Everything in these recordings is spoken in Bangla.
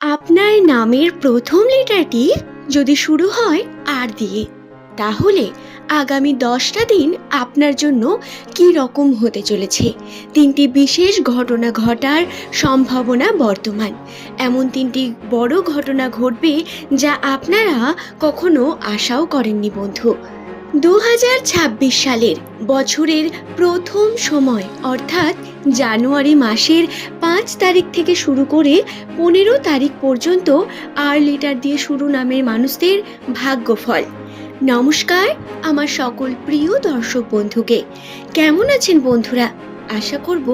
আপনার নামের প্রথম লেটারটি যদি শুরু হয় আর দিয়ে, তাহলে আগামী 10টা দিন আপনার জন্য কী রকম হতে চলেছে। 3টি বিশেষ ঘটনা ঘটার সম্ভাবনা বর্তমান। এমন 3টি বড় ঘটনা ঘটবে যা আপনারা কখনো আশাও করেননি বন্ধু। 2026 সালের বছরের প্রথম সময় অর্থাৎ জানুয়ারি মাসের 5 তারিখ থেকে শুরু করে 15 তারিখ পর্যন্ত আর লেটার দিয়ে শুরু নামের মানুষদের ভাগ্যফল। নমস্কার আমার সকল প্রিয় দর্শক বন্ধুকে। কেমন আছেন বন্ধুরা? আশা করব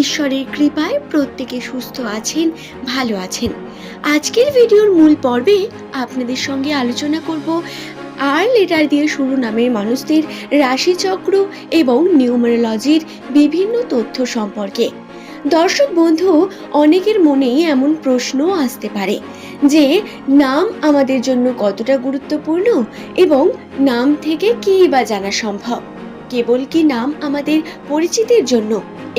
ঈশ্বরের কৃপায় প্রত্যেকে সুস্থ আছেন, ভালো আছেন। আজকের ভিডিওর মূল পর্বে আপনাদের সঙ্গে আলোচনা করব আর লেটার দিয়ে শুরু নামের মানুষদের রাশিচক্র এবং নিউমারোলজির বিভিন্ন তথ্য সম্পর্কে। দর্শক বন্ধু, অনেকের মনেই এমন প্রশ্ন আসতে পারে যে নাম আমাদের জন্য কতটা গুরুত্বপূর্ণ এবং নাম থেকে কী বা জানা সম্ভব। কেবল কি নাম আমাদের পরিচিতির জন্য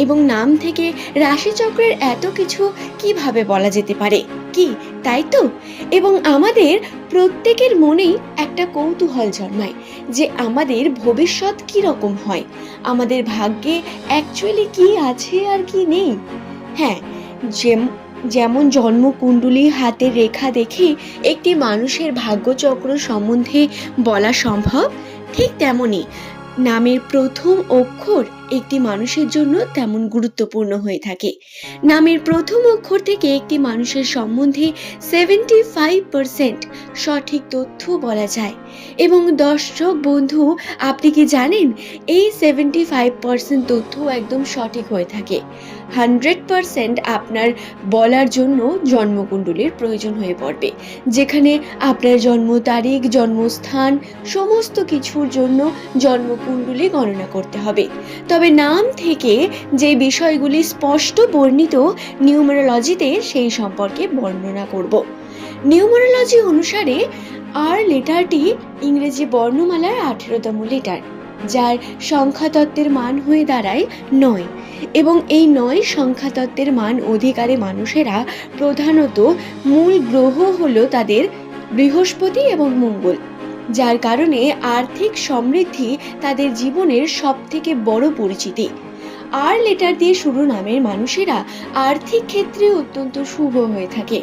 এবং নাম থেকে রাশিচক্রের এত কিছু কিভাবে বলা যেতে পারে কি, তাই তো? এবং আমাদের প্রত্যেকের মনেই একটা কৌতূহল জন্মায় যে আমাদের ভবিষ্যৎ কি রকম হয়, আমাদের ভাগ্যে অ্যাকচুয়ালি কি আছে আর কি নেই। হ্যাঁ, যেমন জন্মকুণ্ডলী হাতের রেখা দেখে একটি মানুষের ভাগ্যচক্র সম্বন্ধে বলা সম্ভব, ঠিক তেমনই নামের প্রথম অক্ষর একটি মানুষের জন্য তেমন গুরুত্বপূর্ণ হয়ে থাকে। নামের প্রথম অক্ষর থেকে একটি মানুষের সম্বন্ধে 75% সঠিক তথ্য বলা যায়। এবং দর্শক বন্ধু, আপনি কি জানেন এই 75% তথ্য একদম সঠিক হয়ে থাকে। 100% আপনার বলার জন্য জন্মকুণ্ডলীর প্রয়োজন হয়ে পড়বে, যেখানে আপনার জন্ম তারিখ, জন্মস্থান সমস্ত কিছুর জন্য জন্মকুণ্ডলী গণনা করতে হবে। তবে নাম থেকে যে বিষয়গুলি স্পষ্ট বর্ণিত নিউমারোলজিতে সেই সম্পর্কে বর্ণনা করব। নিউমারোলজি অনুসারে আর লেটারটি ইংরেজি বর্ণমালার 18তম লেটার, যার সংখ্যাতত্ত্বের মান হয়ে দাঁড়ায় 9। এবং এই 9 সংখ্যাতত্ত্বের মান অধিকারে মানুষেরা প্রধানত মূল গ্রহ হলো তাদের বৃহস্পতি এবং মঙ্গল, যার কারণে আর্থিক সমৃদ্ধি তাদের জীবনের সবথেকে বড় পরিচিতি। আর লেটার দিয়ে শুরু নামের মানুষেরা আর্থিক ক্ষেত্রে অত্যন্ত শুভ হয়ে থাকে,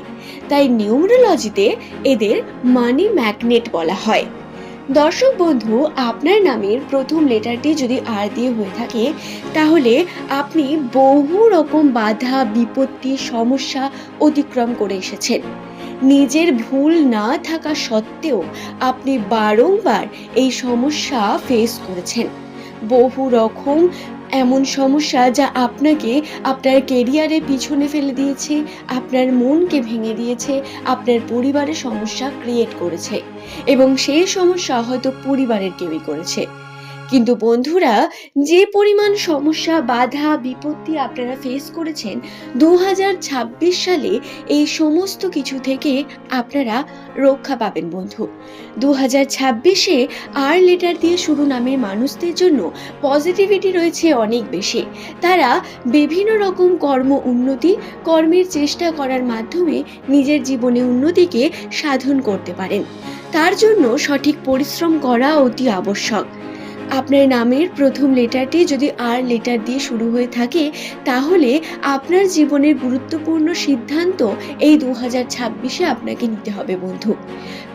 তাই নিউমারোলজিতে এদের মানি ম্যাগনেট বলা হয়। দর্শক বন্ধু, আপনার নামের প্রথম লেটারটি যদি আর দিয়ে হয়ে থাকে, তাহলে আপনি বহু রকম বাধা, বিপত্তি, সমস্যা অতিক্রম করে এসেছেন। নিজের ভুল না থাকা সত্ত্বেও আপনি বারংবার এই সমস্যা ফেস করেছেন। বহু রকম এমন সমস্যা যা আপনাকে আপনার কেরিয়ারে পিছনে ফেলে দিয়েছে, আপনার মনকে ভেঙে দিয়েছে, আপনার পরিবারে সমস্যা ক্রিয়েট করেছে এবং সেই সমস্যা হয়তো পরিবারের কেউই করেছে। কিন্তু বন্ধুরা, যে পরিমাণ সমস্যা, বাধা, বিপত্তি আপনারা ফেস করেছেন 2026 সালে, এই সমস্ত কিছু থেকে আপনারা রক্ষা পাবেন বন্ধু। 2026-এ আর লেটার দিয়ে শুরু নামের মানুষদের জন্য পজিটিভিটি রয়েছে অনেক বেশি। তারা বিভিন্ন রকম কর্মের চেষ্টা করার মাধ্যমে নিজের জীবনে উন্নতিকে সাধন করতে পারেন। তার জন্য সঠিক পরিশ্রম করা অতি আবশ্যক। আপনার নামের প্রথম লেটারটি যদি আর লেটার দিয়ে শুরু হয়ে থাকে, তাহলে আপনার জীবনের গুরুত্বপূর্ণ সিদ্ধান্ত এই 2026-এ আপনাকে নিতে হবে বন্ধু।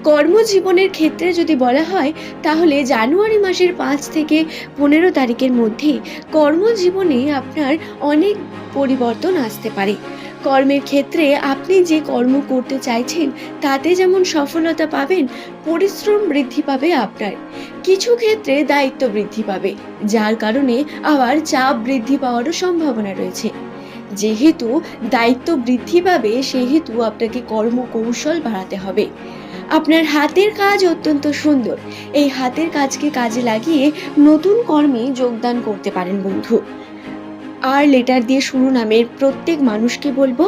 কর্মজীবনের ক্ষেত্রে যদি বলা হয়, তাহলে জানুয়ারি মাসের 5 থেকে 15 তারিখের মধ্যে কর্মজীবনে আপনার অনেক পরিবর্তন আসতে পারে। কর্মের ক্ষেত্রে আপনি যে কর্ম করতে চাইছেন তাতে যেমন সফলতা পাবেন, পরিশ্রম বৃদ্ধি পাবে আপনার। কিছু ক্ষেত্রে দায়িত্ব বৃদ্ধি পাবে, যার কারণে আবার চাপ বৃদ্ধি পাওয়ারও সম্ভাবনা রয়েছে। যেহেতু দায়িত্ব বৃদ্ধি পাবে, সেহেতু আপনাকে কর্মকৌশল বাড়াতে হবে। আপনার হাতের কাজ অত্যন্ত সুন্দর। এই হাতের কাজকে কাজে লাগিয়ে নতুন কর্মে যোগদান করতে পারেন বন্ধু। আর লেটার দিয়ে শুরু নামের প্রত্যেক মানুষকে বলবো,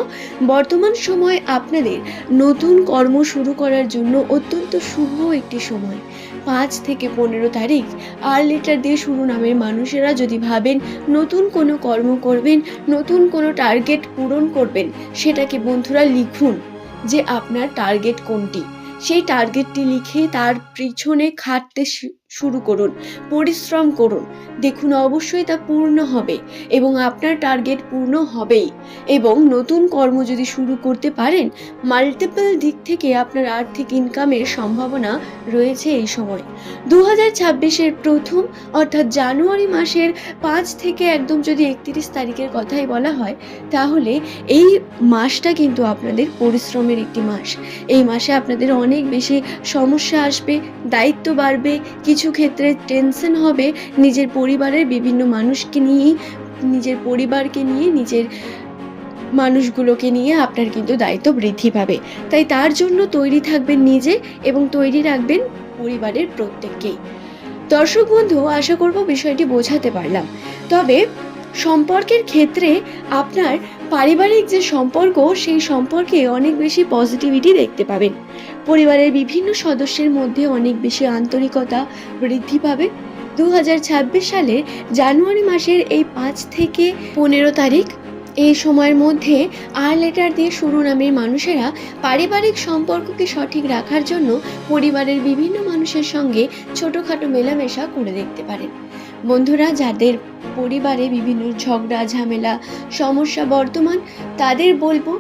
বর্তমান সময় আপনাদের নতুন কর্ম শুরু করার জন্য অত্যন্ত শুভ একটি সময়। 5 থেকে 15 তারিখ আর লেটার দিয়ে শুরু নামের মানুষেরা যদি ভাবেন নতুন কোনো কর্ম করবেন, নতুন কোনো টার্গেট পূরণ করবেন, সেটাকে বন্ধুরা লিখুন। যে আপনার টার্গেট কোনটি। সেই টার্গেটটি লিখে তার পিছনে খাটতে শুরু করুন, পরিশ্রম করুন। দেখুন অবশ্যই তা পূর্ণ হবে এবং আপনার টার্গেট পূর্ণ হবেই। এবং নতুন কর্ম যদি শুরু করতে পারেন, মাল্টিপল দিক থেকে আপনার আর্থিক ইনকামের সম্ভাবনা রয়েছে এই সময়। 2026-এর প্রথম অর্থাৎ জানুয়ারি মাসের 5 থেকে একদম যদি 31 তারিখের কথাই বলা হয়, তাহলে এই মাসটা কিন্তু আপনাদের পরিশ্রমের একটি মাস। এই মাসে আপনাদের অনেক বেশি সমস্যা আসবে, দায়িত্ব বাড়বে, কিছু ক্ষেত্রে টেনশন হবে, নিজের পরিবারের বিভিন্ন মানুষকে নিয়েই, নিজের পরিবারকে নিয়ে, নিজের মানুষগুলোকে নিয়ে আপনার কিন্তু দায়িত্ব বৃদ্ধি পাবে। তাই তার জন্য তৈরি থাকবেন নিজে এবং তৈরি রাখবেন পরিবারের প্রত্যেককেই। দর্শক বন্ধু, আশা করব বিষয়টি বোঝাতে পারলাম। তবে সম্পর্কের ক্ষেত্রে আপনার পারিবারিক যে সম্পর্ক, সেই সম্পর্কে অনেক বেশি পজিটিভিটি দেখতে পাবেন। পরিবারের বিভিন্ন সদস্যের মধ্যে অনেক বেশি আন্তরিকতা বৃদ্ধি পাবে। 2026 সালের জানুয়ারি মাসের এই 5 থেকে 15 তারিখ, এই সময়ের মধ্যে আর লেটার দিয়ে শুরু নামের মানুষেরা পারিবারিক সম্পর্ককে সঠিক রাখার জন্য পরিবারের বিভিন্ন মানুষের সঙ্গে ছোটোখাটো মেলামেশা করে দেখতে পারেন। বন্ধুরা, যাদের পরিবারে বিভিন্ন ঝগড়া ঝামেলা সমস্যা বর্তমান, তাদের বলবো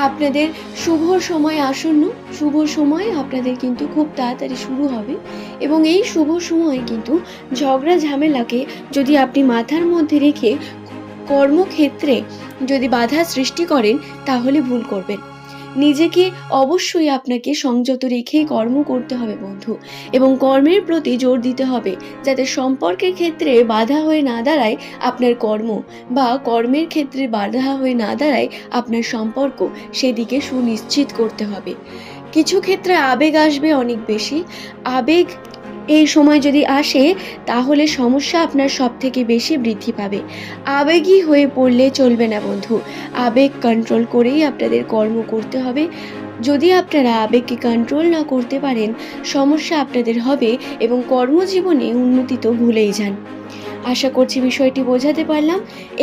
আপনাদের শুভ সময় আসন্ন। শুভ সময় আপনাদের কিন্তু খুব তাড়াতাড়ি শুরু হবে এবং এই শুভ সময়ে কিন্তু ঝগড়া ঝামেলাকে যদি আপনি মাথার মধ্যে রেখে কর্মক্ষেত্রে যদি বাধা সৃষ্টি করেন, তাহলে ভুল করবেন। নিজেকে অবশ্যই আপনাকে সংযত রেখেই কর্ম করতে হবে বন্ধু, এবং কর্মের প্রতি জোর দিতে হবে, যাতে সম্পর্কের ক্ষেত্রে বাধা হয়ে না দাঁড়ায় আপনার কর্ম, বা কর্মের ক্ষেত্রে বাধা হয়ে না দাঁড়ায় আপনার সম্পর্ক, সেদিকে সুনিশ্চিত করতে হবে। কিছু ক্ষেত্রে আবেগ আসবে অনেক বেশি। আবেগ এই সময় যদি আসে, তাহলে সমস্যা আপনার সব থেকে বেশি বৃদ্ধি পাবে। আবেগী হয়ে পড়লে চলবে না বন্ধু, আবেগ কন্ট্রোল করেই আপনাদের কর্ম করতে হবে। যদি আপনারা আবেগকে কন্ট্রোল না করতে পারেন, সমস্যা আপনাদের হবে এবং কর্মজীবনে উন্নতি তো ভুলেই যান। আশা করছি বিষয়টি বোঝাতে পারলাম।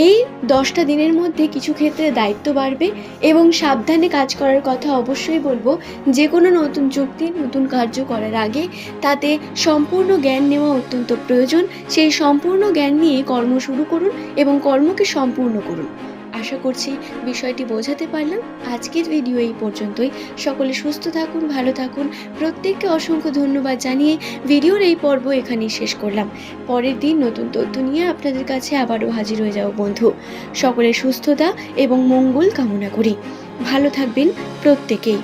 এই 10টা দিনের মধ্যে কিছু ক্ষেত্রে দায়িত্ব বাড়বে এবং সাবধানে কাজ করার কথা অবশ্যই বলবো। যে কোনো নতুন চুক্তি, নতুন কার্য করার আগে তাতে সম্পূর্ণ জ্ঞান নেওয়া অত্যন্ত প্রয়োজন। সেই সম্পূর্ণ জ্ঞান নিয়ে কর্ম শুরু করুন এবং কর্মকে সম্পূর্ণ করুন। আশা করছি বিষয়টি বোঝাতে পারলাম। আজকের ভিডিও এই পর্যন্তই। সকলে সুস্থ থাকুন, ভালো থাকুন। প্রত্যেককে অসংখ্য ধন্যবাদ জানিয়ে ভিডিওর এই পর্ব এখানেই শেষ করলাম। পরের দিন নতুন তথ্য নিয়ে আপনাদের কাছে আবারও হাজির হয়ে যাব বন্ধু। সকলের সুস্থতা এবং মঙ্গল কামনা করি। ভালো থাকবেন প্রত্যেকেই।